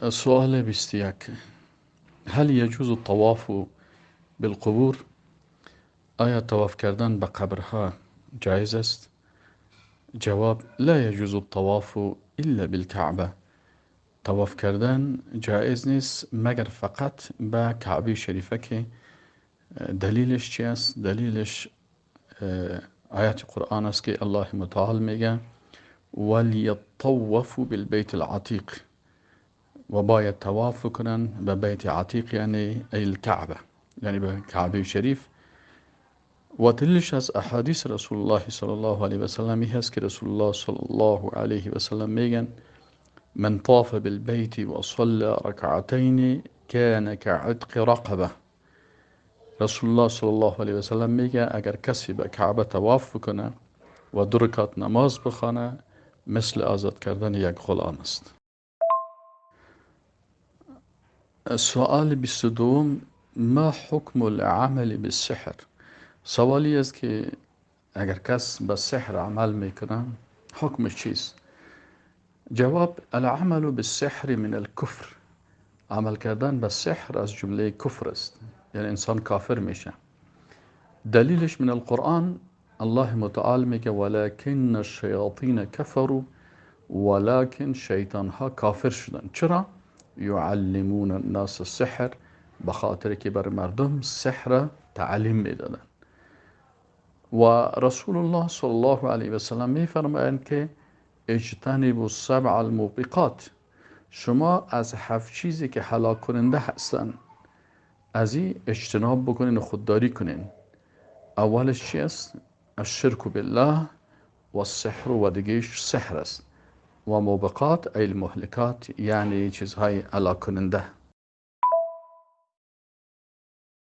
سوال 21. هل يجوز الطواف بالقبور؟ آیا طواف کردن به قبرها جایز است؟ جواب: لا يجوز الطواف إلا بالكعبة. طواف کردن جایز نیست مگر فقط به کعبه شریفه که دلیلش چی است؟ دلیلش آیات قرآن است که الله متعال میگه وَلْيَطَّوَّفُوا بِالْبَيْتِ الْعَتِيقِ، و باید طواف کنن به بیت عتیق، یعنی الکعبه، یعنی به کعبه شریف. و دلیلش از احادیث رسول الله صلی الله علیه و سلم هست که رسول الله صلی الله علیه و سلم میگن من طاف بالبيت وصلى ركعتين كان كعتق رقبه. رسول الله صلی الله علیه و سلم میگه اگر کسی به کعبه طواف بکنه و 2 رکعت نماز بخونه مثل آزاد کردن یک غلام است. سوال 22. ما حکم العمل بالسحر؟ سوالی است که اگر کس به سحر عمل میکنه حکمش چیست؟ جواب: العمل بالسحر من الكفر. عمل کردن به سحر از جمله کفر است، یعنی انسان کافر میشه. دلیلش من القرآن، الله متعال میگه ولكن الشیاطین کفروا، ولكن شیطان ها کافر شدن. چرا؟ یعلمون الناس السحر، به خاطر که بر مردم سحر تعلیم میدادن. و رسول الله صلی الله علیه و سلم میفرمایند که اجتنبوا السبع الموبقات، شما از 7 چیزی که هلاک کننده هستن از این اجتناب بکنین و خودداری کنین. اولش چی است؟ الشرک بالله و السحر، و دیگهش سحر است. و موبقات ای المهلکات، یعنی چیزهای هلاک کننده.